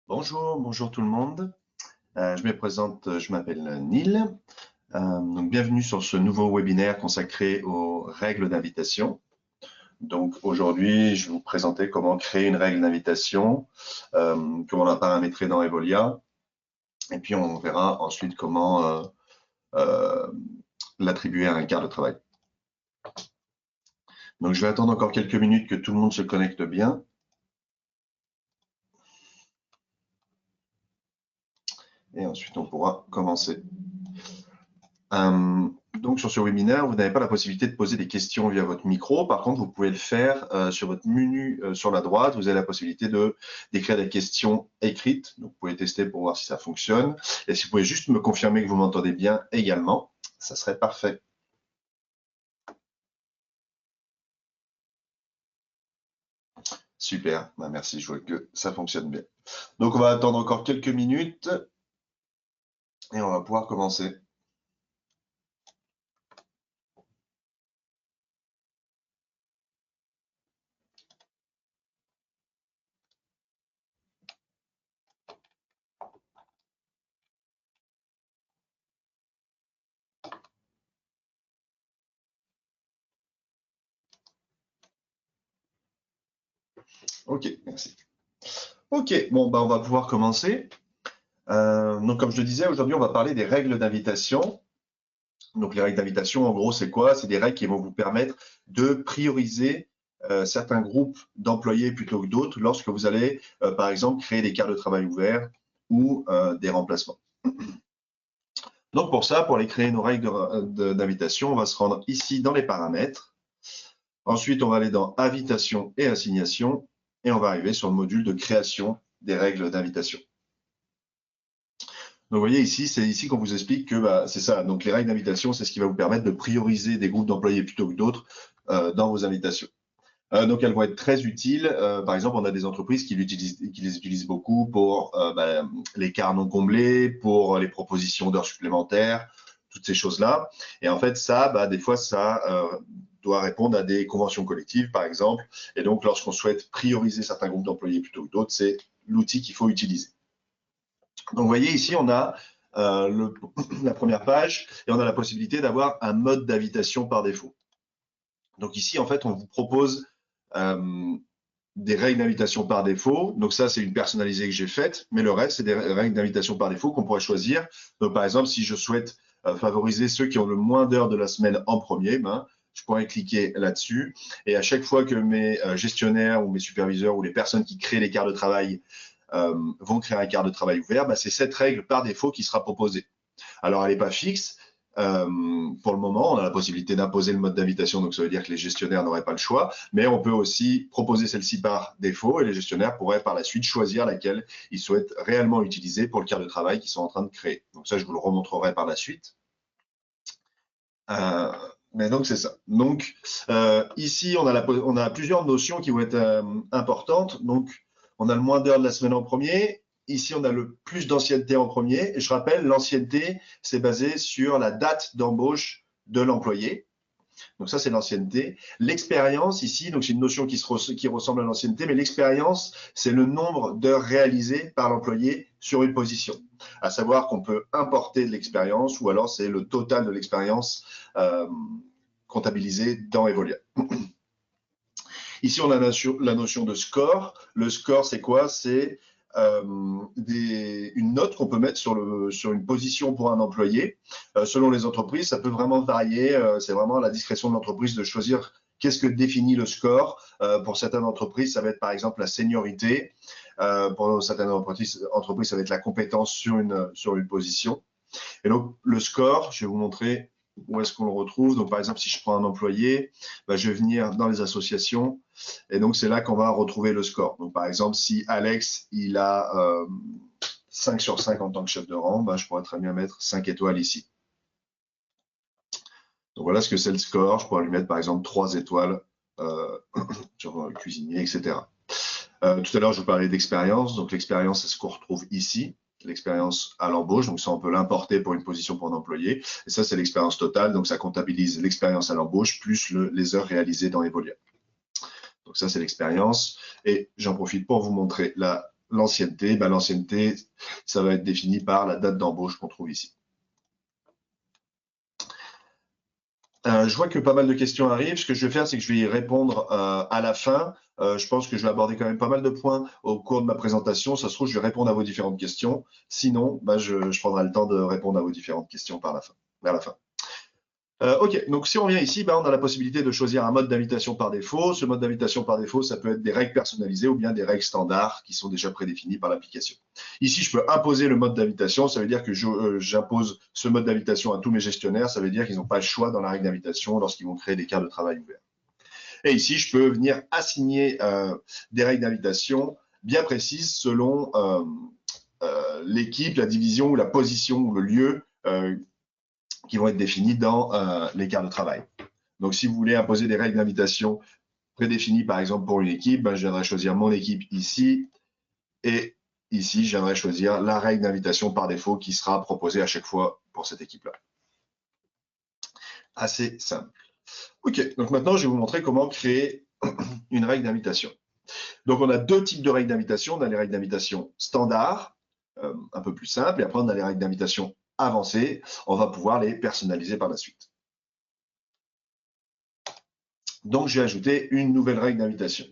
Bonjour tout le monde. Je me présente, je m'appelle Neil. Donc bienvenue sur ce nouveau webinaire consacré aux règles d'invitation. Donc aujourd'hui, je vais vous présenter comment créer une règle d'invitation, comment la paramétrer dans Evolia, et puis on verra ensuite comment l'attribuer à un quart de travail. Donc je vais attendre encore quelques minutes que tout le monde se connecte bien. Et ensuite, on pourra commencer. Donc, sur ce webinaire, vous n'avez pas la possibilité de poser des questions via votre micro. Par contre, vous pouvez le faire sur votre menu sur la droite. Vous avez la possibilité d'écrire des questions écrites. Donc, vous pouvez tester pour voir si ça fonctionne. Et si vous pouvez juste me confirmer que vous m'entendez bien également, ça serait parfait. Super, merci, je vois que ça fonctionne bien. Donc, on va attendre encore quelques minutes et on va pouvoir commencer. Ok, merci. Ok, bon, on va pouvoir commencer. Donc, comme je le disais, aujourd'hui, on va parler des règles d'invitation. Donc, les règles d'invitation, en gros, c'est quoi? C'est des règles qui vont vous permettre de prioriser certains groupes d'employés plutôt que d'autres lorsque vous allez, par exemple, créer des quarts de travail ouverts ou des remplacements. Donc, pour ça, pour aller créer nos règles d'invitation, on va se rendre ici dans les paramètres. Ensuite, on va aller dans invitation et assignation et on va arriver sur le module de création des règles d'invitation. Donc, vous voyez ici, c'est ici qu'on vous explique que c'est ça. Donc, les règles d'invitation, c'est ce qui va vous permettre de prioriser des groupes d'employés plutôt que d'autres dans vos invitations. Donc, elles vont être très utiles. Par exemple, on a des entreprises qui les utilisent beaucoup pour les quarts non comblés, pour les propositions d'heures supplémentaires, toutes ces choses-là. Et en fait, ça, des fois, ça doit répondre à des conventions collectives, par exemple. Et donc, lorsqu'on souhaite prioriser certains groupes d'employés plutôt que d'autres, c'est l'outil qu'il faut utiliser. Donc, vous voyez, ici, on a la première page et on a la possibilité d'avoir un mode d'invitation par défaut. Donc, ici, en fait, on vous propose des règles d'invitation par défaut. Donc, ça, c'est une personnalisée que j'ai faite, mais le reste, c'est des règles d'invitation par défaut qu'on pourrait choisir. Donc, par exemple, si je souhaite favoriser ceux qui ont le moins d'heures de la semaine en premier, je pourrais cliquer là-dessus. Et à chaque fois que mes gestionnaires ou mes superviseurs ou les personnes qui créent les quarts de travail vont créer un quart de travail ouvert, c'est cette règle par défaut qui sera proposée. Alors, elle n'est pas fixe. Pour le moment, on a la possibilité d'imposer le mode d'invitation, donc ça veut dire que les gestionnaires n'auraient pas le choix, mais on peut aussi proposer celle-ci par défaut et les gestionnaires pourraient par la suite choisir laquelle ils souhaitent réellement utiliser pour le quart de travail qu'ils sont en train de créer. Donc ça, je vous le remontrerai par la suite. Mais donc, c'est ça. Donc, ici, on a plusieurs notions qui vont être importantes. Donc, on a le moins d'heures de la semaine en premier. Ici, on a le plus d'ancienneté en premier. Et je rappelle, l'ancienneté, c'est basé sur la date d'embauche de l'employé. Donc ça, c'est l'ancienneté. L'expérience, ici, donc c'est une notion qui ressemble à l'ancienneté, mais l'expérience, c'est le nombre d'heures réalisées par l'employé sur une position. À savoir qu'on peut importer de l'expérience ou alors c'est le total de l'expérience comptabilisé dans Evolia. Ici, on a la notion de score. Le score, c'est quoi? C'est une note qu'on peut mettre sur une position pour un employé. Selon les entreprises, ça peut vraiment varier. C'est vraiment à la discrétion de l'entreprise de choisir qu'est-ce que définit le score. Pour certaines entreprises, ça va être par exemple la seniorité. Pour certaines entreprises, ça va être la compétence sur une position. Et donc, le score, je vais vous montrer où est-ce qu'on le retrouve. Donc, par exemple, si je prends un employé, je vais venir dans les associations et donc c'est là qu'on va retrouver le score. Donc, par exemple, si Alex, il a 5 sur 5 en tant que chef de rang, je pourrais très bien mettre 5 étoiles ici. Donc, voilà ce que c'est le score. Je pourrais lui mettre, par exemple, 3 étoiles sur cuisinier, etc. Tout à l'heure, je vous parlais d'expérience. Donc, l'expérience, c'est ce qu'on retrouve ici. L'expérience à l'embauche, donc ça on peut l'importer pour une position pour un employé, et ça c'est l'expérience totale, donc ça comptabilise l'expérience à l'embauche plus les heures réalisées dans Evolia. Donc ça c'est l'expérience, et j'en profite pour vous montrer la l'ancienneté, l'ancienneté, ça va être défini par la date d'embauche qu'on trouve ici. Je vois que pas mal de questions arrivent. Ce que je vais faire, c'est que je vais y répondre à la fin. Je pense que je vais aborder quand même pas mal de points au cours de ma présentation. Ça se trouve, je vais répondre à vos différentes questions. Sinon, je prendrai le temps de répondre à vos différentes questions vers la fin. OK, donc si on revient ici, on a la possibilité de choisir un mode d'invitation par défaut. Ce mode d'invitation par défaut, ça peut être des règles personnalisées ou bien des règles standards qui sont déjà prédéfinies par l'application. Ici, je peux imposer le mode d'invitation. Ça veut dire que j'impose ce mode d'invitation à tous mes gestionnaires. Ça veut dire qu'ils n'ont pas le choix dans la règle d'invitation lorsqu'ils vont créer des cartes de travail ouverts. Et ici, je peux venir assigner des règles d'invitation bien précises selon l'équipe, la division ou la position ou le lieu qui vont être définis dans les cartes de travail. Donc, si vous voulez imposer des règles d'invitation prédéfinies, par exemple, pour une équipe, je viendrai choisir mon équipe ici. Et ici, je viendrai choisir la règle d'invitation par défaut qui sera proposée à chaque fois pour cette équipe-là. Assez simple. OK, donc maintenant, je vais vous montrer comment créer une règle d'invitation. Donc, on a deux types de règles d'invitation. On a les règles d'invitation standard, un peu plus simples, et après, on a les règles d'invitation avancées. On va pouvoir les personnaliser par la suite. Donc, j'ai ajouté une nouvelle règle d'invitation.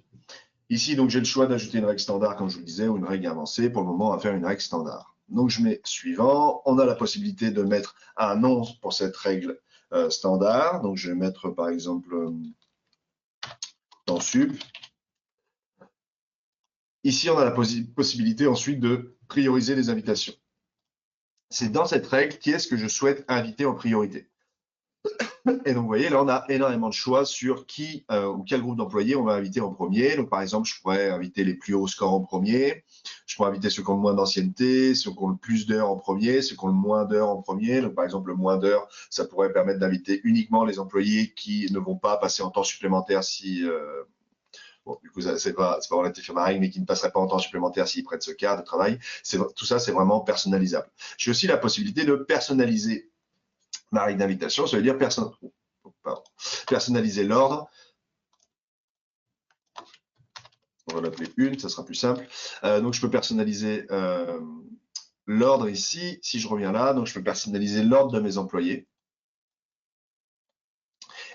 Ici, donc, j'ai le choix d'ajouter une règle standard, comme je vous le disais, ou une règle avancée. Pour le moment, on va faire une règle standard. Donc, je mets suivant. On a la possibilité de mettre un nom pour cette règle standard. Donc, je vais mettre, par exemple, temps sup. Ici, on a la possibilité ensuite de prioriser les invitations. C'est dans cette règle qui est-ce que je souhaite inviter en priorité. Et donc, vous voyez, là, on a énormément de choix sur qui ou quel groupe d'employés on va inviter en premier. Donc, par exemple, je pourrais inviter les plus hauts scores en premier. Je pourrais inviter ceux qui ont le moins d'ancienneté, ceux qui ont le plus d'heures en premier, ceux qui ont le moins d'heures en premier. Donc, par exemple, le moins d'heures, ça pourrait permettre d'inviter uniquement les employés qui ne vont pas passer en temps supplémentaire si… bon, du coup, c'est pas relatif à ma règle, mais qui ne passeraient pas en temps supplémentaire s'ils prennent ce quart de travail. Tout ça, c'est vraiment personnalisable. J'ai aussi la possibilité de personnaliser ma règle d'invitation, ça veut dire personnaliser l'ordre. On va l'appeler une, ça sera plus simple. Donc, je peux personnaliser l'ordre ici. Si je reviens là, donc je peux personnaliser l'ordre de mes employés.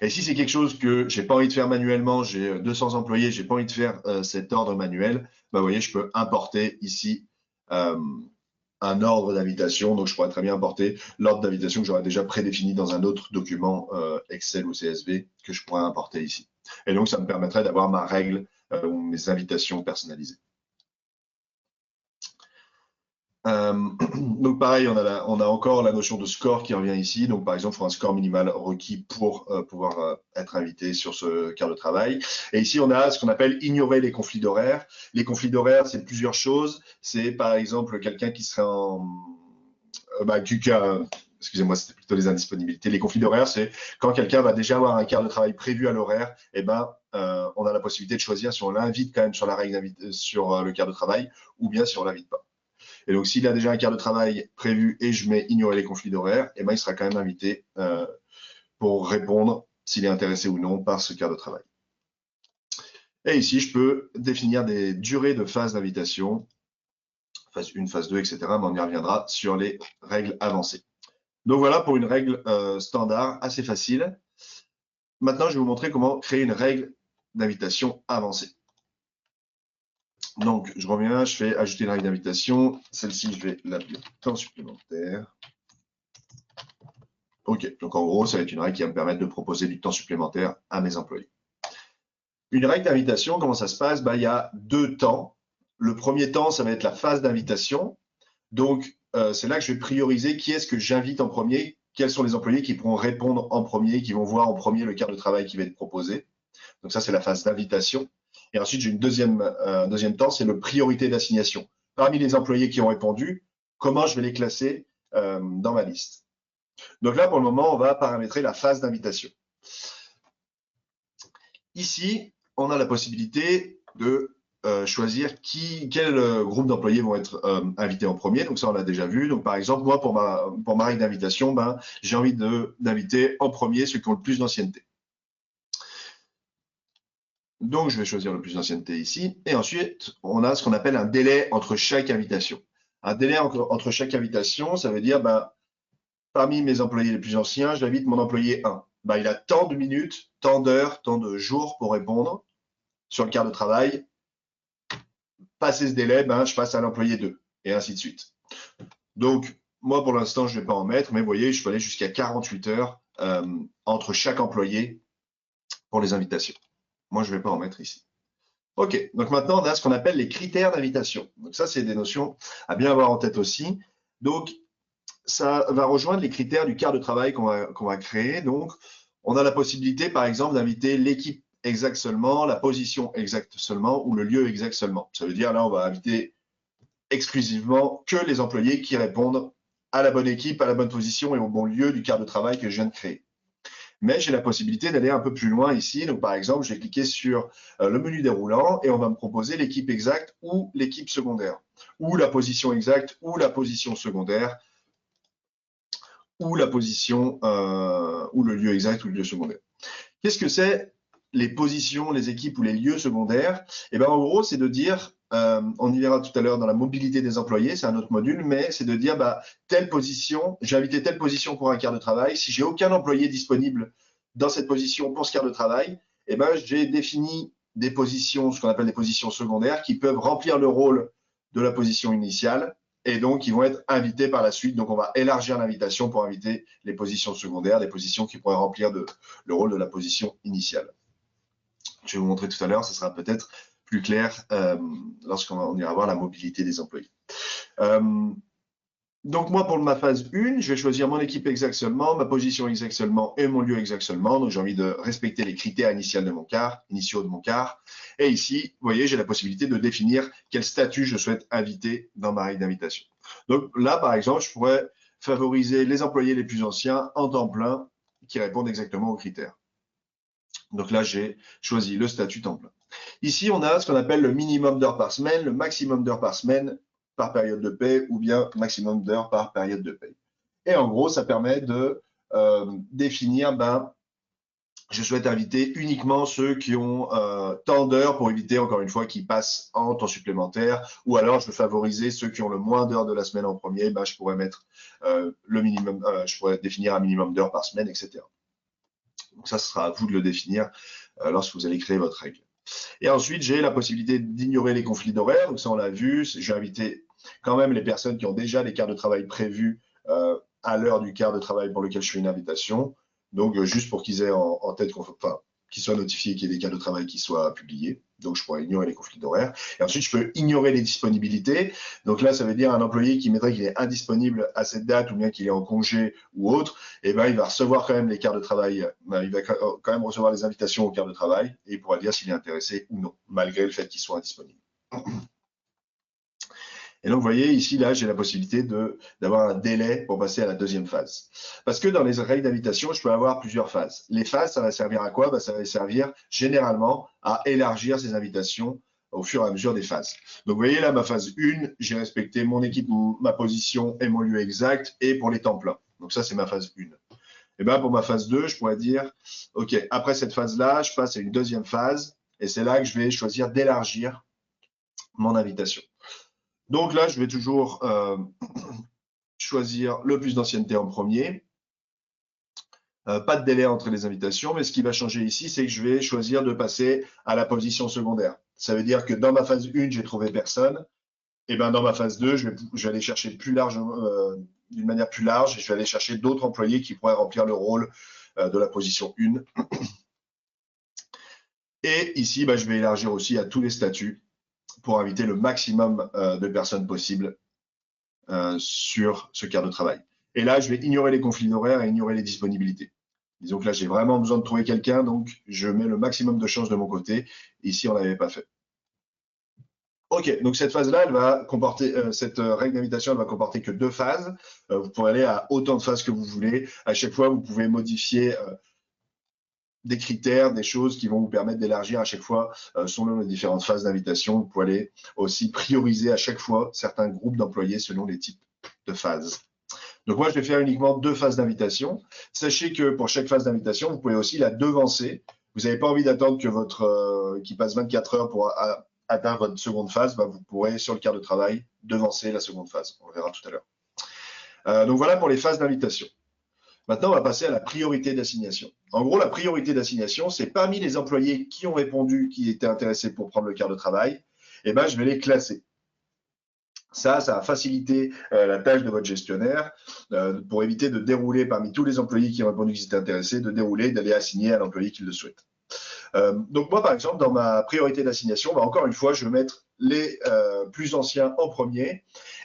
Et si c'est quelque chose que j'ai pas envie de faire manuellement, j'ai 200 employés, j'ai pas envie de faire cet ordre manuel, vous voyez, je peux importer ici un ordre d'invitation. Donc, je pourrais très bien importer l'ordre d'invitation que j'aurais déjà prédéfini dans un autre document Excel ou CSV que je pourrais importer ici. Et donc, ça me permettrait d'avoir ma règle ou mes invitations personnalisées. Donc, pareil, on a encore la notion de score qui revient ici. Donc, par exemple, il faut un score minimal requis pour pouvoir être invité sur ce quart de travail. Et ici, on a ce qu'on appelle ignorer les conflits d'horaire. Les conflits d'horaire, c'est plusieurs choses. C'est, par exemple, quelqu'un qui serait en… excusez-moi, c'était plutôt les indisponibilités. Les conflits d'horaire, c'est quand quelqu'un va déjà avoir un quart de travail prévu à l'horaire, on a la possibilité de choisir si on l'invite quand même sur la règle sur le quart de travail ou bien si on l'invite pas. Et donc, s'il a déjà un quart de travail prévu et je mets ignorer les conflits d'horaire, il sera quand même invité pour répondre s'il est intéressé ou non par ce quart de travail. Et ici, je peux définir des durées de phase d'invitation, phase 1, phase 2, etc. Mais on y reviendra sur les règles avancées. Donc voilà pour une règle standard assez facile. Maintenant, je vais vous montrer comment créer une règle d'invitation avancée. Donc, je reviens, je fais ajouter une règle d'invitation. Celle-ci, je vais l'appeler temps supplémentaire. OK, donc en gros, ça va être une règle qui va me permettre de proposer du temps supplémentaire à mes employés. Une règle d'invitation, comment ça se passe? Il y a deux temps. Le premier temps, ça va être la phase d'invitation. Donc, c'est là que je vais prioriser qui est-ce que j'invite en premier, quels sont les employés qui pourront répondre en premier, qui vont voir en premier le quart de travail qui va être proposé. Donc ça, c'est la phase d'invitation. Et ensuite, j'ai une deuxième temps, c'est le priorité d'assignation. Parmi les employés qui ont répondu, comment je vais les classer dans ma liste. Donc là, pour le moment, on va paramétrer la phase d'invitation. Ici, on a la possibilité de choisir quel groupe d'employés vont être invités en premier. Donc ça, on l'a déjà vu. Donc par exemple, moi, pour ma règle d'invitation, j'ai envie d'inviter en premier ceux qui ont le plus d'ancienneté. Donc, je vais choisir le plus d'ancienneté ici. Et ensuite, on a ce qu'on appelle un délai entre chaque invitation. Un délai entre chaque invitation, ça veut dire, parmi mes employés les plus anciens, j'invite mon employé 1. Il a tant de minutes, tant d'heures, tant de jours pour répondre sur le quart de travail. Passé ce délai, je passe à l'employé 2, et ainsi de suite. Donc, moi, pour l'instant, je ne vais pas en mettre, mais vous voyez, je peux aller jusqu'à 48 heures entre chaque employé pour les invitations. Moi, je ne vais pas en mettre ici. OK, donc maintenant, on a ce qu'on appelle les critères d'invitation. Donc ça, c'est des notions à bien avoir en tête aussi. Donc, ça va rejoindre les critères du quart de travail qu'on va créer. Donc, on a la possibilité, par exemple, d'inviter l'équipe exacte seulement, la position exacte seulement ou le lieu exact seulement. Ça veut dire, là, on va inviter exclusivement que les employés qui répondent à la bonne équipe, à la bonne position et au bon lieu du quart de travail que je viens de créer. Mais j'ai la possibilité d'aller un peu plus loin ici. Donc, par exemple, je vais cliquer sur le menu déroulant et on va me proposer l'équipe exacte ou l'équipe secondaire, ou la position exacte ou la position secondaire, ou la position ou le lieu exact ou le lieu secondaire. Qu'est-ce que c'est les positions, les équipes ou les lieux secondaires? En gros, c'est de dire, on y verra tout à l'heure dans la mobilité des employés, c'est un autre module, mais c'est de dire, telle position, j'ai invité telle position pour un quart de travail. Si j'ai aucun employé disponible dans cette position pour ce quart de travail, j'ai défini des positions, ce qu'on appelle des positions secondaires, qui peuvent remplir le rôle de la position initiale, et donc ils vont être invités par la suite. Donc on va élargir l'invitation pour inviter les positions secondaires, des positions qui pourraient remplir le rôle de la position initiale. Je vais vous montrer tout à l'heure, ce sera peut-être plus clair lorsqu'on ira voir la mobilité des employés. Donc moi, pour ma phase 1, je vais choisir mon équipe exacte seulement, ma position exacte seulement et mon lieu exact seulement. Donc j'ai envie de respecter les critères initiaux de mon quart. Et ici, vous voyez, j'ai la possibilité de définir quel statut je souhaite inviter dans ma règle d'invitation. Donc là, par exemple, je pourrais favoriser les employés les plus anciens en temps plein qui répondent exactement aux critères. Donc là, j'ai choisi le statut temps plein. Ici, on a ce qu'on appelle le minimum d'heures par semaine, le maximum d'heures par semaine par période de paie ou bien maximum d'heures par période de paie. Et en gros, ça permet de définir, je souhaite inviter uniquement ceux qui ont tant d'heures pour éviter, encore une fois, qu'ils passent en temps supplémentaire. Ou alors, je veux favoriser ceux qui ont le moins d'heures de la semaine en premier. Je pourrais mettre le minimum, je pourrais définir un minimum d'heures par semaine, etc. Donc ça, ce sera à vous de le définir lorsque vous allez créer votre règle. Et ensuite, j'ai la possibilité d'ignorer les conflits d'horaire. Donc ça, on l'a vu. J'ai invité quand même les personnes qui ont déjà les quarts de travail prévus à l'heure du quart de travail pour lequel je fais une invitation. Donc, juste pour qu'ils aient en tête, qu'ils soient notifiés qu'il y ait des quarts de travail qui soient publiés. Donc, je pourrais ignorer les conflits d'horaire. Et ensuite, je peux ignorer les disponibilités. Donc là, ça veut dire un employé qui mettrait qu'il est indisponible à cette date ou bien qu'il est en congé ou autre, il va recevoir quand même les quarts de travail. Il va quand même recevoir les invitations au quart de travail et il pourra dire s'il est intéressé ou non, malgré le fait qu'il soit indisponible. Et donc, vous voyez, ici, là, j'ai la possibilité d'avoir un délai pour passer à la deuxième phase. Parce que dans les règles d'invitation, je peux avoir plusieurs phases. Les phases, ça va servir à quoi? Ça va servir généralement à élargir ces invitations au fur et à mesure des phases. Donc, vous voyez, là, ma phase 1, j'ai respecté mon équipe, ma position et mon lieu exact, et pour les temps pleins. Donc, ça, c'est ma phase 1. Et pour ma phase 2, je pourrais dire, OK, après cette phase-là, je passe à une deuxième phase, et c'est là que je vais choisir d'élargir mon invitation. Donc là, je vais toujours choisir le plus d'ancienneté en premier. Pas de délai entre les invitations, mais ce qui va changer ici, c'est que je vais choisir de passer à la position secondaire. Ça veut dire que dans ma phase 1, j'ai trouvé personne. Et dans ma phase 2, je vais aller chercher plus large, d'une manière plus large, et je vais aller chercher d'autres employés qui pourraient remplir le rôle de la position 1. Et ici, je vais élargir aussi à tous les statuts pour inviter le maximum de personnes possibles sur ce quart de travail. Et là, je vais ignorer les conflits d'horaire et ignorer les disponibilités. Disons que là, j'ai vraiment besoin de trouver quelqu'un, donc je mets le maximum de chances de mon côté. Ici, on ne l'avait pas fait. OK, donc cette phase-là, elle va comporter, cette règle d'invitation, elle va comporter que 2 phases. Vous pourrez aller à autant de phases que vous voulez. À chaque fois, vous pouvez modifier des critères, des choses qui vont vous permettre d'élargir à chaque fois selon les différentes phases d'invitation. Vous pouvez aller aussi prioriser à chaque fois certains groupes d'employés selon les types de phases. Donc moi, je vais faire uniquement 2 phases d'invitation. Sachez que pour chaque phase d'invitation, vous pouvez aussi la devancer vous n'avez pas envie d'attendre que qu'il passe 24 heures pour atteindre votre seconde phase, bah, vous pourrez, sur le quart de travail, devancer la seconde phase. On le verra tout à l'heure. Donc voilà pour les phases d'invitation. Maintenant, on va passer à la priorité d'assignation. En gros, la priorité d'assignation, c'est parmi les employés qui ont répondu, qui étaient intéressés pour prendre le quart de travail, eh ben, je vais les classer. Ça va faciliter la tâche de votre gestionnaire pour éviter de dérouler parmi tous les employés qui ont répondu qu'ils étaient intéressés, de dérouler, d'aller assigner à l'employé qui le souhaite. Donc moi, par exemple, dans ma priorité d'assignation, bah, encore une fois, je vais mettre les plus anciens en premier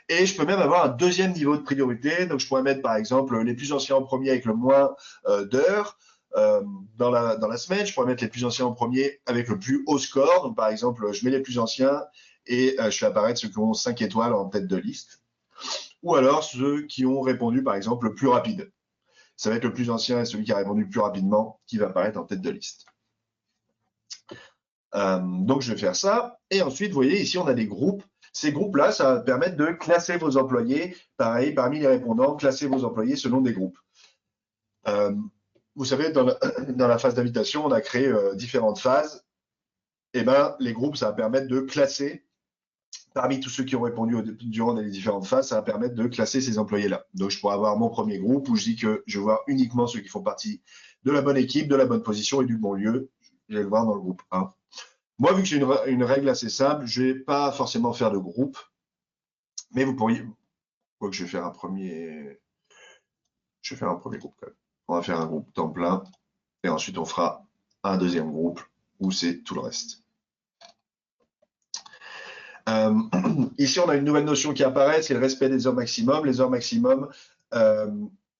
et je peux même avoir un deuxième niveau de priorité. Donc je pourrais mettre, par exemple, les plus anciens en premier avec le moins d'heures. Dans la semaine, je pourrais mettre les plus anciens en premier avec le plus haut score. Donc, par exemple, je mets les plus anciens et je fais apparaître ceux qui ont 5 étoiles en tête de liste. Ou alors ceux qui ont répondu, par exemple, le plus rapide. Ça va être le plus ancien et celui qui a répondu le plus rapidement qui va apparaître en tête de liste. Donc, je vais faire ça. Et ensuite, vous voyez, ici, on a des groupes. Ces groupes-là, ça va permettre de classer vos employés. Pareil, parmi les répondants, classer vos employés selon des groupes. Vous savez, dans la phase d'invitation, on a créé différentes phases. Et ben, les groupes, ça va permettre de classer parmi tous ceux qui ont répondu durant les différentes phases, ça va permettre de classer ces employés-là. Donc, je pourrais avoir mon premier groupe où je dis que je vois uniquement ceux qui font partie de la bonne équipe, de la bonne position et du bon lieu. Je vais le voir dans le groupe 1. Moi, vu que j'ai une règle assez simple, je ne vais pas forcément faire de groupe, mais vous pourriez. Quoi que je vais faire un premier. Je vais faire un premier groupe quand même. On va faire un groupe temps plein et ensuite on fera un deuxième groupe où c'est tout le reste. Ici, on a une nouvelle notion qui apparaît, c'est le respect des heures maximum. Les heures maximum,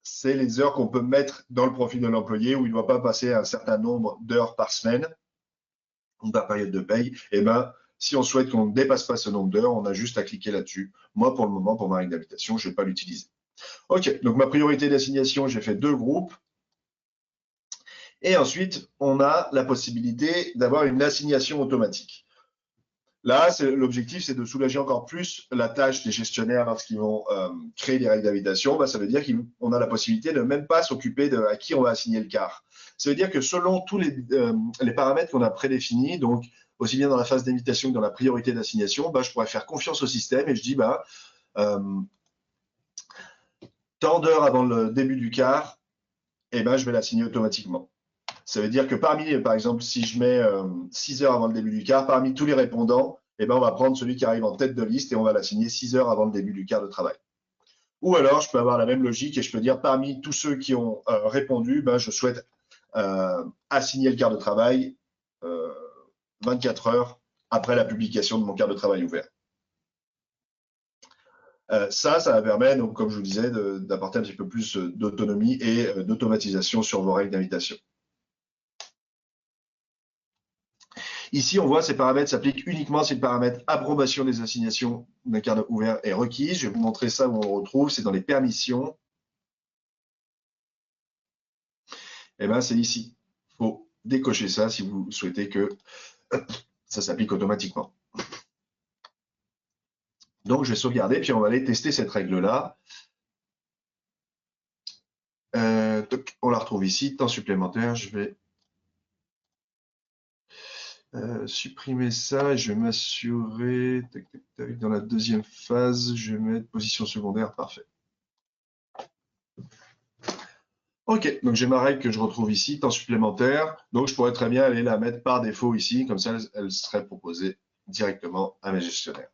c'est les heures qu'on peut mettre dans le profil de l'employé où il ne doit pas passer un certain nombre d'heures par semaine ou par période de paye. Et ben, si on souhaite qu'on ne dépasse pas ce nombre d'heures, on a juste à cliquer là-dessus. Moi, pour le moment, pour ma règle d'invitation, je ne vais pas l'utiliser. OK, donc ma priorité d'assignation, j'ai fait 2 groupes. Et ensuite, on a la possibilité d'avoir une assignation automatique. Là, l'objectif, c'est de soulager encore plus la tâche des gestionnaires lorsqu'ils vont créer des règles d'invitation. Bah, ça veut dire qu'on a la possibilité de même pas s'occuper de à qui on va assigner le quart. Ça veut dire que selon tous les paramètres qu'on a prédéfinis, donc aussi bien dans la phase d'invitation que dans la priorité d'assignation, bah, je pourrais faire confiance au système et je dis bah, tant d'heures avant le début du quart, eh ben, je vais l'assigner automatiquement. Ça veut dire que parmi, par exemple, si je mets 6 heures avant le début du quart, parmi tous les répondants, eh ben, on va prendre celui qui arrive en tête de liste et on va l'assigner 6 heures avant le début du quart de travail. Ou alors, je peux avoir la même logique et je peux dire parmi tous ceux qui ont répondu, ben, je souhaite assigner le quart de travail 24 heures après la publication de mon quart de travail ouvert. Ça va permettre, donc, comme je vous disais, d'apporter un petit peu plus d'autonomie et d'automatisation sur vos règles d'invitation. Ici, on voit ces paramètres s'appliquent uniquement si le paramètre approbation des assignations d'un quart ouvert est requis. Je vais vous montrer ça où on le retrouve, c'est dans les permissions. Et bien, c'est ici. Il faut décocher ça si vous souhaitez que ça s'applique automatiquement. Donc, je vais sauvegarder, puis on va aller tester cette règle-là. On la retrouve ici, temps supplémentaire. Je vais supprimer ça. Je vais m'assurer. Dans la deuxième phase, je vais mettre position secondaire. Parfait. OK, donc j'ai ma règle que je retrouve ici, temps supplémentaire. Donc, je pourrais très bien aller la mettre par défaut ici. Comme ça, elle serait proposée directement à mes gestionnaires.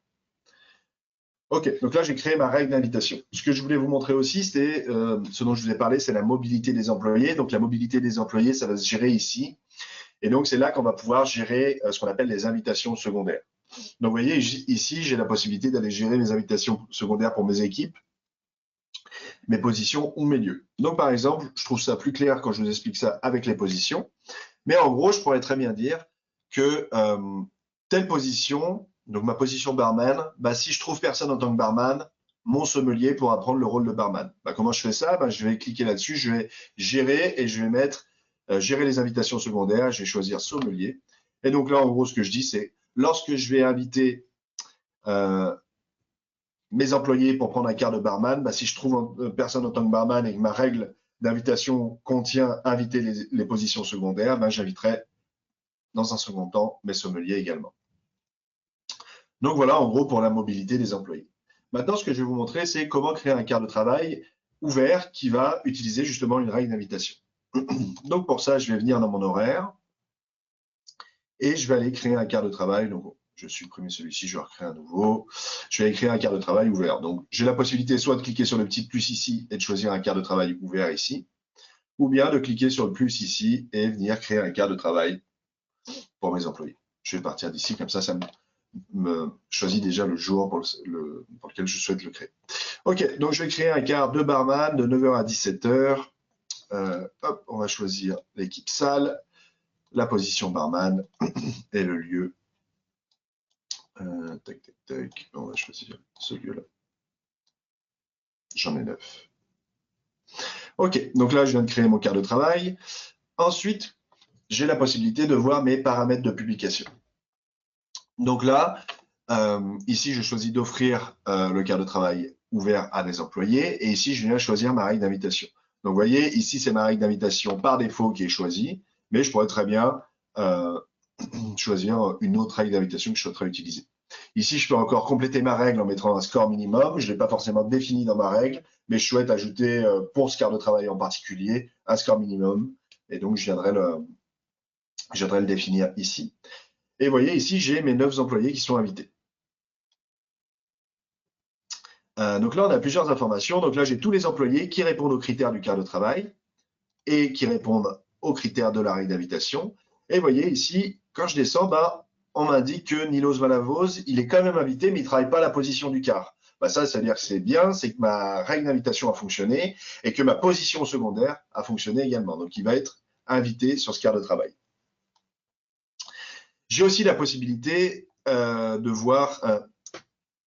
OK, donc là, j'ai créé ma règle d'invitation. Ce que je voulais vous montrer aussi, c'est ce dont je vous ai parlé, c'est la mobilité des employés. Donc, la mobilité des employés, ça va se gérer ici. Et donc, c'est là qu'on va pouvoir gérer ce qu'on appelle les invitations secondaires. Donc, vous voyez, ici, j'ai la possibilité d'aller gérer mes invitations secondaires pour mes équipes, mes positions ou mes lieux. Donc, par exemple, je trouve ça plus clair quand je vous explique ça avec les positions. Mais en gros, je pourrais très bien dire que telle position, donc ma position barman, bah, si je trouve personne en tant que barman, mon sommelier pourra prendre le rôle de barman. Bah, comment je fais ça? Bah, je vais cliquer là-dessus, je vais gérer et je vais mettre gérer les invitations secondaires. Je vais choisir sommelier. Et donc là, en gros, ce que je dis, c'est lorsque je vais inviter mes employés pour prendre un quart de barman, bah, si je trouve personne en tant que barman et que ma règle d'invitation contient inviter les positions secondaires, bah, j'inviterai dans un second temps mes sommeliers également. Donc voilà, en gros, pour la mobilité des employés. Maintenant, ce que je vais vous montrer, c'est comment créer un quart de travail ouvert qui va utiliser justement une règle d'invitation. Donc pour ça, je vais venir dans mon horaire et je vais aller créer un quart de travail. Donc je supprime celui-ci, je vais recréer un nouveau. Je vais aller créer un quart de travail ouvert. Donc j'ai la possibilité soit de cliquer sur le petit plus ici et de choisir un quart de travail ouvert ici, ou bien de cliquer sur le plus ici et venir créer un quart de travail pour mes employés. Je vais partir d'ici, comme ça me choisit déjà le jour pour lequel je souhaite le créer. Ok, donc je vais créer un quart de barman de 9h à 17h. Hop, on va choisir l'équipe salle, la position barman et le lieu. Tac, tac, tac. On va choisir ce lieu-là. J'en ai 9. Ok, donc là, je viens de créer mon quart de travail. Ensuite, j'ai la possibilité de voir mes paramètres de publication. Donc là, ici, je choisis d'offrir le quart de travail ouvert à des employés. Et ici, je viens choisir ma règle d'invitation. Donc, vous voyez, ici, c'est ma règle d'invitation par défaut qui est choisie. Mais je pourrais très bien choisir une autre règle d'invitation que je souhaiterais utiliser. Ici, je peux encore compléter ma règle en mettant un score minimum. Je ne l'ai pas forcément défini dans ma règle, mais je souhaite ajouter pour ce quart de travail en particulier un score minimum. Et donc, je viendrai le définir ici. Et vous voyez, ici, j'ai mes 9 employés qui sont invités. Donc là, on a plusieurs informations. Donc là, j'ai tous les employés qui répondent aux critères du quart de travail et qui répondent aux critères de la règle d'invitation. Et vous voyez ici, quand je descends, on m'indique que Nilos Valavos, il est quand même invité, mais il ne travaille pas la position du quart. Ça veut dire que c'est bien, c'est que ma règle d'invitation a fonctionné et que ma position secondaire a fonctionné également. Donc, il va être invité sur ce quart de travail. J'ai aussi la possibilité de voir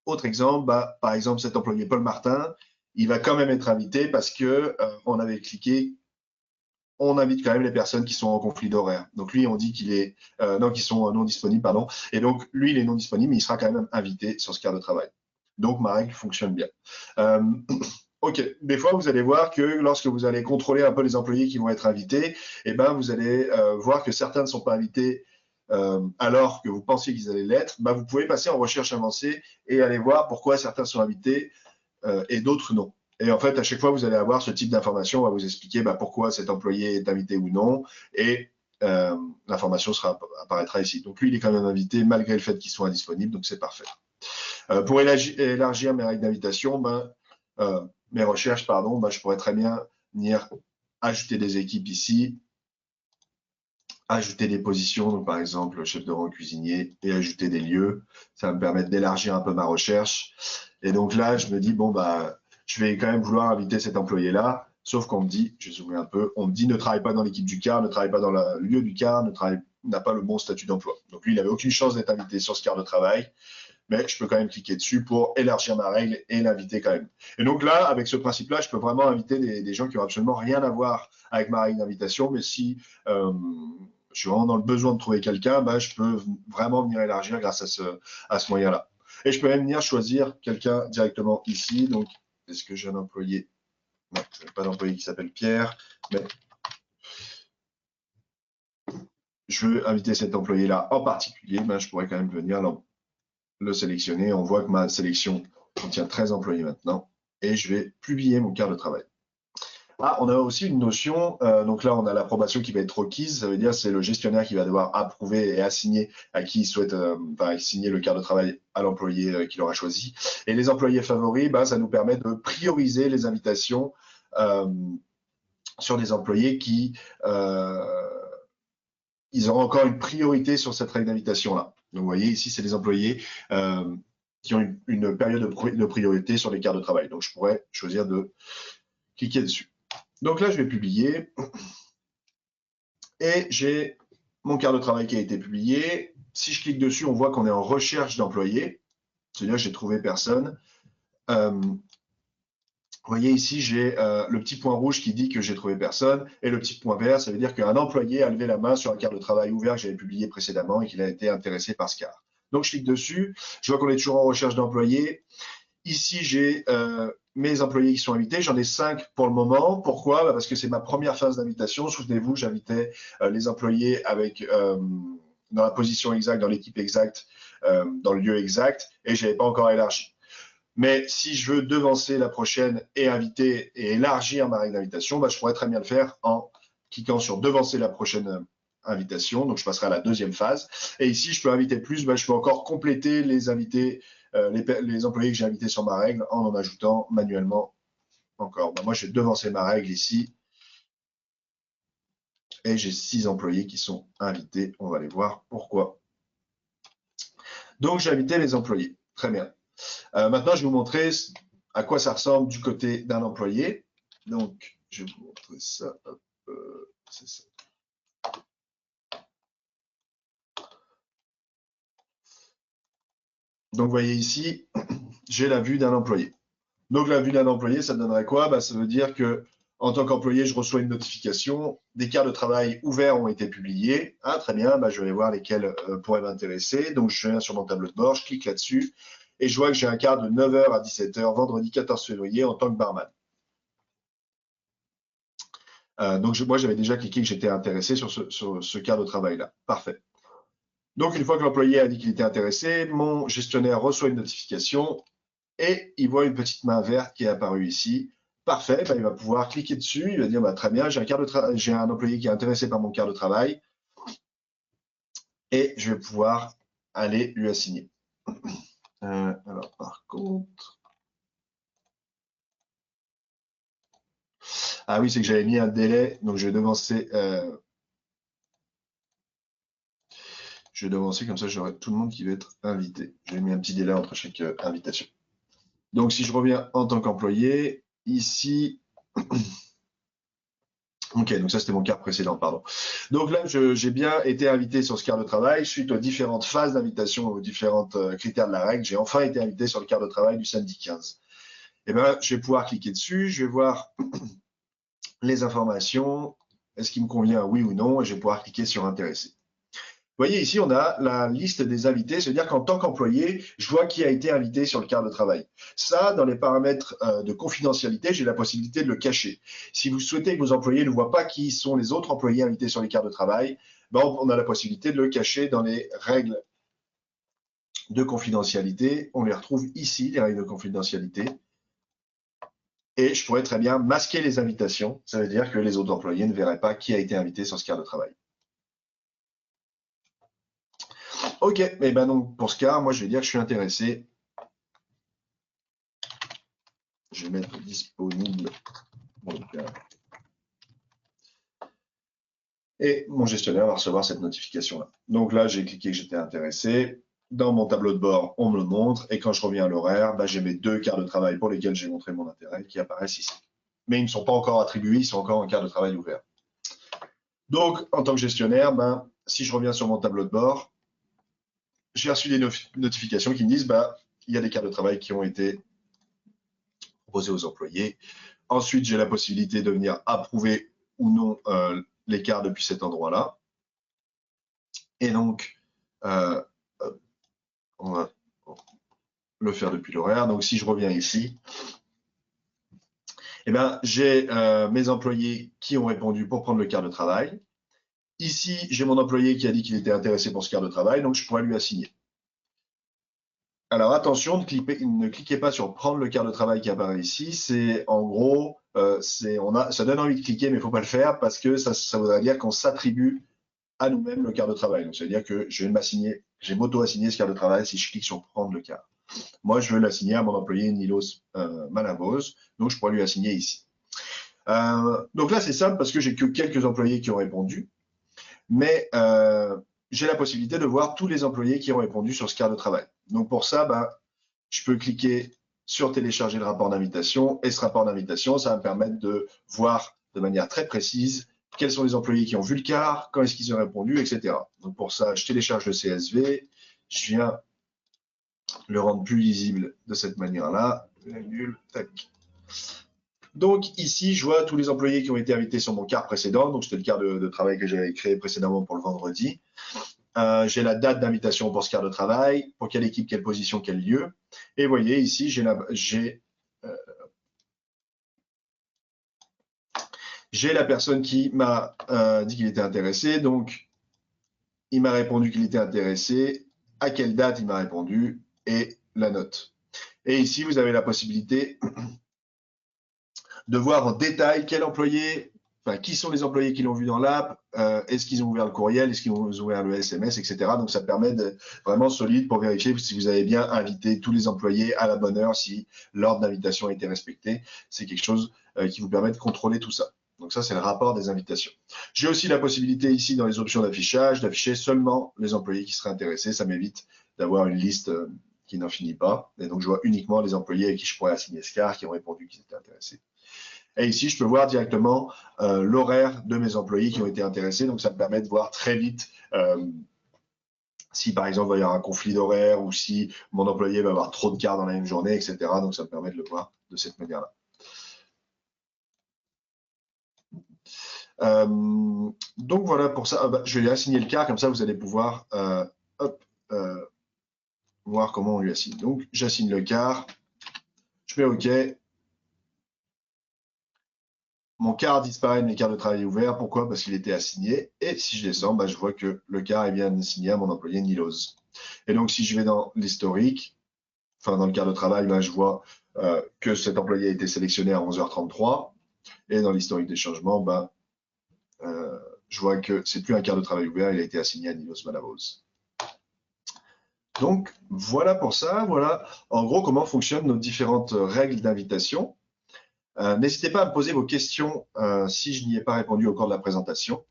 autre exemple, par exemple cet employé Paul Martin, il va quand même être invité parce que on avait cliqué, on invite quand même les personnes qui sont en conflit d'horaire. Donc lui, on dit qu'il est qui sont non disponibles, pardon. Et donc lui, il est non disponible, mais il sera quand même invité sur ce quart de travail. Donc ma règle fonctionne bien. Ok, des fois, vous allez voir que lorsque vous allez contrôler un peu les employés qui vont être invités, vous allez voir que certains ne sont pas invités alors que vous pensiez qu'ils allaient l'être. Vous pouvez passer en recherche avancée et aller voir pourquoi certains sont invités et d'autres non. Et en fait, à chaque fois, vous allez avoir ce type d'information. On va vous expliquer pourquoi cet employé est invité ou non. Et l'information apparaîtra ici. Donc lui, il est quand même invité malgré le fait qu'il soit indisponible. Donc c'est parfait. Pour élargir mes règles d'invitation, mes recherches, je pourrais très bien venir ajouter des équipes ici, ajouter des positions, donc par exemple chef de rang cuisinier, et ajouter des lieux. Ça va me permettre d'élargir un peu ma recherche. Et donc là, je me dis, je vais quand même vouloir inviter cet employé-là, sauf qu'on me dit, je vais zoomer un peu, on me dit ne travaille pas dans l'équipe du quart, ne travaille pas dans le lieu du quart, n'a pas le bon statut d'emploi. Donc lui, il n'avait aucune chance d'être invité sur ce quart de travail, mais je peux quand même cliquer dessus pour élargir ma règle et l'inviter quand même. Et donc là, avec ce principe-là, je peux vraiment inviter des gens qui n'ont absolument rien à voir avec ma règle d'invitation, mais si je suis vraiment dans le besoin de trouver quelqu'un, je peux vraiment venir élargir grâce à ce moyen-là. Et je peux même venir choisir quelqu'un directement ici. Donc, est-ce que j'ai un employé? Non, je n'ai pas d'employé qui s'appelle Pierre, mais je veux inviter cet employé-là en particulier. Je pourrais quand même venir le sélectionner. On voit que ma sélection contient 13 employés maintenant. Et je vais publier mon quart de travail. On a aussi une notion, donc là on a l'approbation qui va être requise, ça veut dire c'est le gestionnaire qui va devoir approuver et assigner à qui il souhaite assigner le quart de travail à l'employé qu'il aura choisi. Et les employés favoris, ça nous permet de prioriser les invitations sur des employés qui ils auront encore une priorité sur cette règle d'invitation-là. Donc vous voyez ici, c'est des employés qui ont une période de priorité sur les quarts de travail. Donc je pourrais choisir de cliquer dessus. Donc là, je vais publier et j'ai mon quart de travail qui a été publié. Si je clique dessus, on voit qu'on est en recherche d'employés. C'est-à-dire que j'ai trouvé personne. Vous voyez ici, j'ai le petit point rouge qui dit que j'ai trouvé personne et le petit point vert, ça veut dire qu'un employé a levé la main sur un quart de travail ouvert que j'avais publié précédemment et qu'il a été intéressé par ce quart. Donc je clique dessus, je vois qu'on est toujours en recherche d'employés. Ici, j'ai mes employés qui sont invités. J'en ai 5 pour le moment. Pourquoi? Parce que c'est ma première phase d'invitation. Souvenez-vous, j'invitais les employés avec dans la position exacte, dans l'équipe exacte, dans le lieu exact, et je n'avais pas encore élargi. Mais si je veux devancer la prochaine et inviter et élargir ma règle d'invitation, bah, je pourrais très bien le faire en cliquant sur devancer la prochaine invitation. Donc, je passerai à la deuxième phase. Et ici, je peux inviter plus. Bah, je peux encore compléter les invités, les employés que j'ai invités sur ma règle en ajoutant manuellement encore. Bah, moi, je vais devancer ma règle ici. Et j'ai 6 employés qui sont invités. On va aller voir pourquoi. Donc, j'ai invité les employés. Très bien. Maintenant, je vais vous montrer à quoi ça ressemble du côté d'un employé. Donc, je vais vous montrer ça. C'est ça. Donc, vous voyez ici, j'ai la vue d'un employé. Donc, la vue d'un employé, ça donnerait quoi? Bah, ça veut dire que en tant qu'employé, je reçois une notification. Des cartes de travail ouverts ont été publiés. Ah, très bien, bah, je vais voir lesquels pourraient m'intéresser. Donc, je viens sur mon tableau de bord, je clique là-dessus et je vois que j'ai un quart de 9h à 17h, vendredi 14 février, en tant que barman. Donc, moi, j'avais déjà cliqué que j'étais intéressé sur ce quart de travail-là. Parfait. Donc, une fois que l'employé a dit qu'il était intéressé, mon gestionnaire reçoit une notification et il voit une petite main verte qui est apparue ici. Parfait, bah, il va pouvoir cliquer dessus, il va dire bah, très bien, j'ai un employé qui est intéressé par mon quart de travail et je vais pouvoir aller lui assigner. Alors par contre, ah oui, c'est que j'avais mis un délai, donc je vais devancer, comme ça j'aurai tout le monde qui va être invité. J'ai mis un petit délai entre chaque invitation. Donc si je reviens en tant qu'employé, ici, ok, donc ça c'était mon quart précédent, pardon. Donc là, j'ai bien été invité sur ce quart de travail suite aux différentes phases d'invitation, aux différents critères de la règle. J'ai enfin été invité sur le quart de travail du samedi 15. Et ben, je vais pouvoir cliquer dessus, je vais voir les informations, est-ce qu'il me convient, oui ou non, et je vais pouvoir cliquer sur intéresser. Vous voyez ici, on a la liste des invités, c'est-à-dire qu'en tant qu'employé, je vois qui a été invité sur le quart de travail. Ça, dans les paramètres de confidentialité, j'ai la possibilité de le cacher. Si vous souhaitez que vos employés ne voient pas qui sont les autres employés invités sur les quarts de travail, ben on a la possibilité de le cacher dans les règles de confidentialité. On les retrouve ici, les règles de confidentialité. Et je pourrais très bien masquer les invitations. Ça veut dire que les autres employés ne verraient pas qui a été invité sur ce quart de travail. Ok, et ben donc pour ce cas, moi je vais dire que je suis intéressé. Je vais mettre disponible. Et mon gestionnaire va recevoir cette notification-là. Donc là, j'ai cliqué que j'étais intéressé. Dans mon tableau de bord, on me le montre. Et quand je reviens à l'horaire, bah, j'ai mes 2 quarts de travail pour lesquels j'ai montré mon intérêt qui apparaissent ici. Mais ils ne sont pas encore attribués, ils sont encore en quart de travail ouvert. Donc, en tant que gestionnaire, ben, si je reviens sur mon tableau de bord, j'ai reçu des notifications qui me disent bah, il y a des quarts de travail qui ont été proposés aux employés. Ensuite, j'ai la possibilité de venir approuver ou non les quarts depuis cet endroit-là. Et donc, on va le faire depuis l'horaire. Donc, si je reviens ici, eh ben, j'ai mes employés qui ont répondu pour prendre le quart de travail. Ici, j'ai mon employé qui a dit qu'il était intéressé pour ce quart de travail, donc je pourrais lui assigner. Alors attention, ne cliquez pas sur prendre le quart de travail qui apparaît ici. C'est en gros, ça donne envie de cliquer, mais il ne faut pas le faire parce que ça voudrait dire qu'on s'attribue à nous-mêmes le quart de travail. Donc, c'est-à-dire que je vais m'auto-assigner ce quart de travail si je clique sur prendre le quart. Moi, je veux l'assigner à mon employé Nilos Malavos, donc je pourrais lui assigner ici. Donc là, c'est simple parce que j'ai que quelques employés qui ont répondu, mais j'ai la possibilité de voir tous les employés qui ont répondu sur ce quart de travail. Donc pour ça, ben, je peux cliquer sur télécharger le rapport d'invitation et ce rapport d'invitation, ça va me permettre de voir de manière très précise quels sont les employés qui ont vu le quart, quand est-ce qu'ils ont répondu, etc. Donc pour ça, je télécharge le CSV, je viens le rendre plus lisible de cette manière-là. Tac. Donc ici, je vois tous les employés qui ont été invités sur mon quart précédent. Donc c'était le quart de travail que j'avais créé précédemment pour le vendredi. J'ai la date d'invitation pour ce quart de travail, pour quelle équipe, quelle position, quel lieu. Et vous voyez ici, j'ai la personne qui m'a dit qu'il était intéressé. Donc il m'a répondu qu'il était intéressé, à quelle date il m'a répondu et la note. Et ici, vous avez la possibilité de voir en détail quel employé, enfin, qui sont les employés qui l'ont vu dans l'app, est-ce qu'ils ont ouvert le courriel, est-ce qu'ils ont ouvert le SMS, etc. Donc, ça permet de vraiment solide pour vérifier si vous avez bien invité tous les employés à la bonne heure, si l'ordre d'invitation a été respecté. C'est quelque chose qui vous permet de contrôler tout ça. Donc ça, c'est le rapport des invitations. J'ai aussi la possibilité ici dans les options d'affichage d'afficher seulement les employés qui seraient intéressés. Ça m'évite d'avoir une liste qui n'en finit pas. Et donc, je vois uniquement les employés à qui je pourrais assigner ce car, qui ont répondu qu'ils étaient intéressés. Et ici, je peux voir directement l'horaire de mes employés qui ont été intéressés. Donc, ça me permet de voir très vite si, par exemple, il va y avoir un conflit d'horaire ou si mon employé va avoir trop de quarts dans la même journée, etc. Donc, ça me permet de le voir de cette manière-là. Donc, voilà pour ça. Je vais lui assigner le quart, comme ça, vous allez pouvoir voir comment on lui assigne. Donc, j'assigne le quart, je mets OK. Mon quart disparaît de mes quarts de travail ouverts. Pourquoi? Parce qu'il était assigné. Et si je descends, je vois que le quart est bien assigné à mon employé Nilos. Et donc, si je vais dans l'historique, enfin dans le quart de travail, je vois que cet employé a été sélectionné à 11h33. Et dans l'historique des changements, je vois que c'est plus un quart de travail ouvert, il a été assigné à Nilos Malavos. Donc, voilà pour ça. Voilà en gros comment fonctionnent nos différentes règles d'invitation. N'hésitez pas à me poser vos questions si je n'y ai pas répondu au cours de la présentation.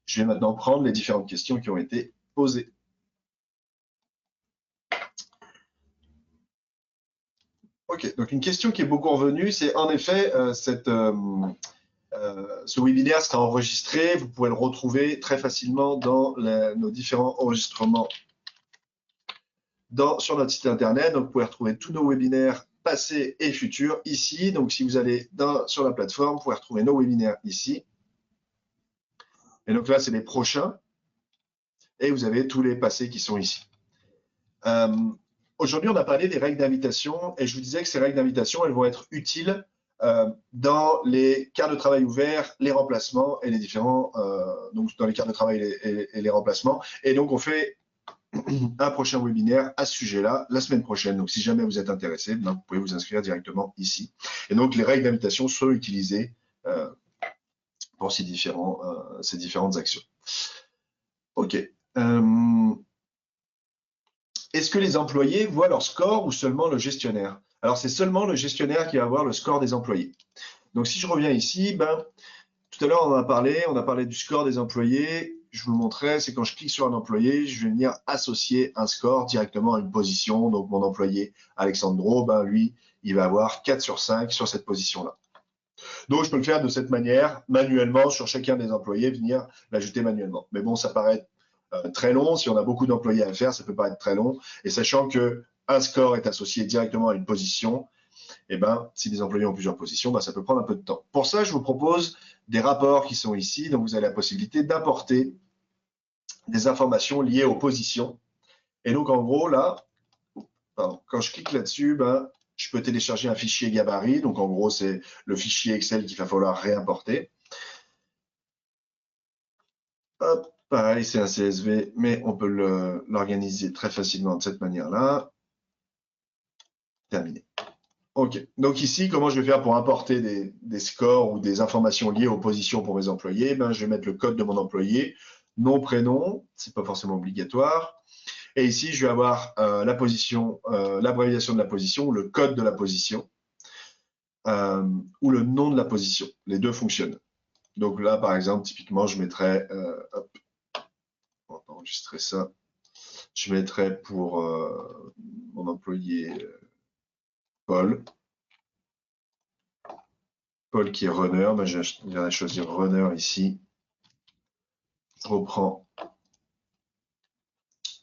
Je vais maintenant prendre les différentes questions qui ont été posées. Ok, donc une question qui est beaucoup revenue, c'est en effet ce webinaire sera enregistré. Vous pouvez le retrouver très facilement dans nos différents enregistrements sur notre site internet. Donc, vous pouvez retrouver tous nos webinaires passés et futurs ici. Donc, si vous allez sur la plateforme, vous pouvez retrouver nos webinaires ici. Et donc là, c'est les prochains. Et vous avez tous les passés qui sont ici. Aujourd'hui, on a parlé des règles d'invitation et je vous disais que ces règles d'invitation, elles vont être utiles dans les quarts de travail ouverts, les remplacements et les différents, donc dans les quarts de travail et les remplacements. Et donc, on fait un prochain webinaire à ce sujet-là la semaine prochaine. Donc, si jamais vous êtes intéressé, vous pouvez vous inscrire directement ici. Et donc, les règles d'invitation sont utilisées pour ces différentes actions. OK. Est-ce que les employés voient leur score ou seulement le gestionnaire? Alors, c'est seulement le gestionnaire qui va voir le score des employés. Donc, si je reviens ici, tout à l'heure, on a parlé du score des employés. Je vous le montrais, c'est quand je clique sur un employé, je vais venir associer un score directement à une position. Donc, mon employé Alexandro, lui, il va avoir 4 sur 5 sur cette position-là. Donc, je peux le faire de cette manière, manuellement, sur chacun des employés, venir l'ajouter manuellement. Mais bon, ça paraît très long. Si on a beaucoup d'employés à faire, ça peut paraître très long. Et sachant qu'un score est associé directement à une position, si les employés ont plusieurs positions, ça peut prendre un peu de temps. Pour ça, je vous propose des rapports qui sont ici. Donc, vous avez la possibilité d'importer des informations liées aux positions. Et donc, en gros, là, quand je clique là-dessus, je peux télécharger un fichier gabarit. Donc, en gros, c'est le fichier Excel qu'il va falloir réimporter. Hop, pareil, c'est un CSV, mais on peut l'organiser très facilement de cette manière-là. Terminé. OK. Donc ici, comment je vais faire pour importer des scores ou des informations liées aux positions pour mes employés? Je vais mettre le code de mon employé, nom, prénom, c'est pas forcément obligatoire. Et ici, je vais avoir la position, l'abréviation de la position, le code de la position, ou le nom de la position. Les deux fonctionnent. Donc là, par exemple, typiquement, je mettrais, on va enregistrer ça. Je mettrais pour mon employé Paul. Paul qui est runner, je vais choisir runner ici. Je reprends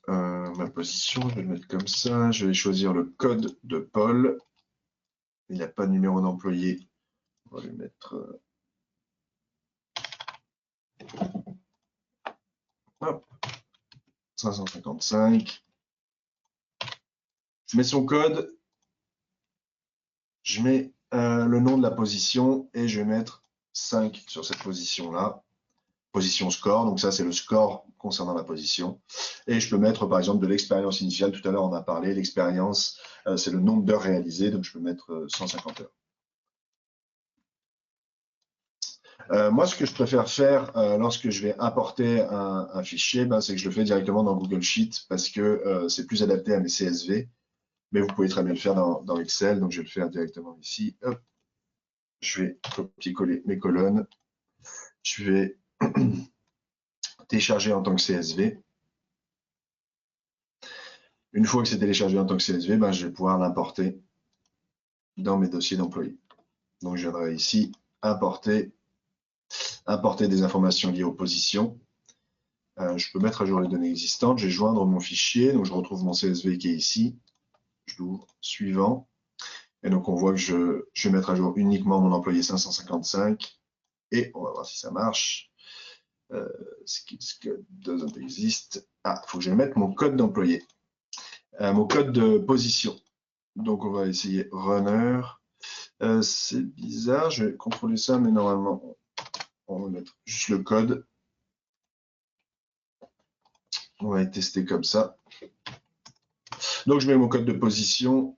ma position, je vais le mettre comme ça. Je vais choisir le code de Paul. Il n'a pas de numéro d'employé. On va lui mettre. Hop, 555. Je mets son code. Je mets le nom de la position et je vais mettre 5 sur cette position-là. position score. Donc ça, c'est le score concernant la position. Et je peux mettre, par exemple, de l'expérience initiale. Tout à l'heure, on a parlé. L'expérience, c'est le nombre d'heures réalisées. Donc, je peux mettre 150 heures. Moi, ce que je préfère faire lorsque je vais importer un fichier, c'est que je le fais directement dans Google Sheet parce que c'est plus adapté à mes CSV. Mais vous pouvez très bien le faire dans Excel. Donc, je vais le faire directement ici. Hop. Je vais copier-coller mes colonnes. Je vais télécharger en tant que CSV. Une fois que c'est téléchargé en tant que CSV, je vais pouvoir l'importer dans mes dossiers d'employés. Donc, je viendrai ici, importer des informations liées aux positions. Je peux mettre à jour les données existantes. Je vais joindre mon fichier. Donc, je retrouve mon CSV qui est ici. Je l'ouvre, suivant. Et donc, on voit que je vais mettre à jour uniquement mon employé 555. Et on va voir si ça marche. Skills code doesn't exist. Ah, il faut que je mette mon code d'employé. Mon code de position. Donc, on va essayer runner. C'est bizarre, je vais contrôler ça, mais normalement, on va mettre juste le code. On va tester comme ça. Donc, je mets mon code de position.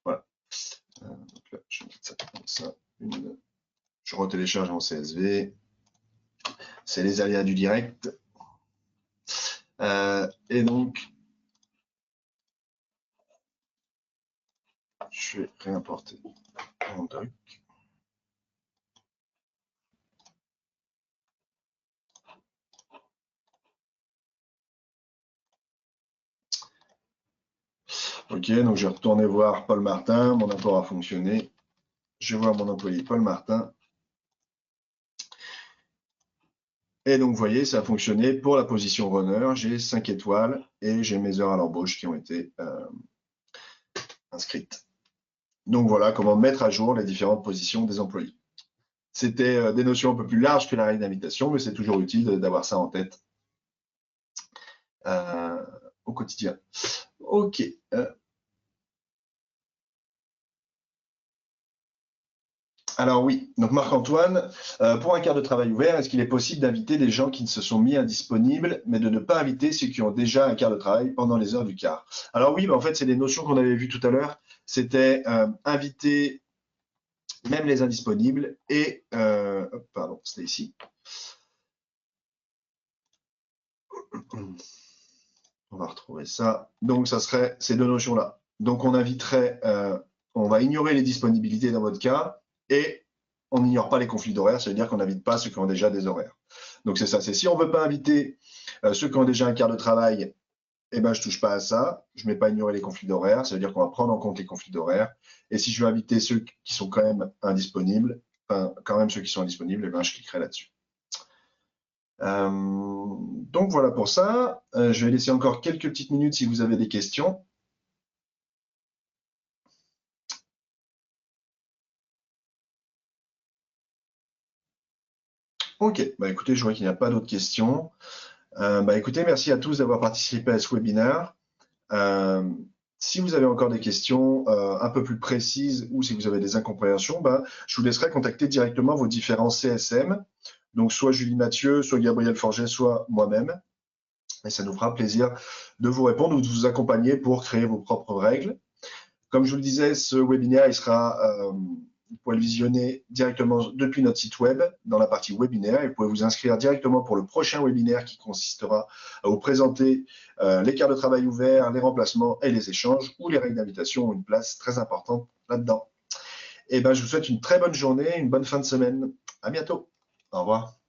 Voilà. Donc là, je vais mettre ça comme ça. Je retélécharge mon CSV. C'est les aléas du direct. Et donc, je vais réimporter mon doc. Ok, donc je vais retourner voir Paul Martin. Mon import a fonctionné. Je vais voir mon employé Paul Martin. Et donc, vous voyez, ça a fonctionné pour la position runner. J'ai 5 étoiles et j'ai mes heures à l'embauche qui ont été inscrites. Donc, voilà comment mettre à jour les différentes positions des employés. C'était des notions un peu plus larges que la règle d'invitation, mais c'est toujours utile d'avoir ça en tête au quotidien. OK. Alors oui, donc Marc-Antoine, pour un quart de travail ouvert, est-ce qu'il est possible d'inviter des gens qui ne se sont mis indisponibles, mais de ne pas inviter ceux qui ont déjà un quart de travail pendant les heures du quart? Alors oui, en fait, c'est des notions qu'on avait vues tout à l'heure. C'était inviter même les indisponibles et, pardon, c'était ici. On va retrouver ça. Donc, ça serait ces deux notions-là. Donc, on inviterait, on va ignorer les disponibilités dans votre cas et on n'ignore pas les conflits d'horaires, c'est-à-dire qu'on n'invite pas ceux qui ont déjà des horaires. Donc, c'est ça. C'est si on ne veut pas inviter ceux qui ont déjà un quart de travail, je ne touche pas à ça. Je ne mets pas ignorer les conflits d'horaires, ça veut dire qu'on va prendre en compte les conflits d'horaires. Et si je veux inviter ceux qui sont quand même indisponibles, ceux qui sont indisponibles, je cliquerai là-dessus. Donc voilà pour ça. Je vais laisser encore quelques petites minutes si vous avez des questions. Ok, écoutez, je vois qu'il n'y a pas d'autres questions. Écoutez, merci à tous d'avoir participé à ce webinaire. Si vous avez encore des questions un peu plus précises ou si vous avez des incompréhensions, je vous laisserai contacter directement vos différents CSM. Donc soit Julie Mathieu, soit Gabriel Forget, soit moi-même. Et ça nous fera plaisir de vous répondre ou de vous accompagner pour créer vos propres règles. Comme je vous le disais, ce webinaire, vous pouvez le visionner directement depuis notre site web dans la partie webinaire et vous pouvez vous inscrire directement pour le prochain webinaire qui consistera à vous présenter les quarts de travail ouverts, les remplacements et les échanges où les règles d'invitation ont une place très importante là-dedans. Et je vous souhaite une très bonne journée, une bonne fin de semaine. À bientôt. Au revoir.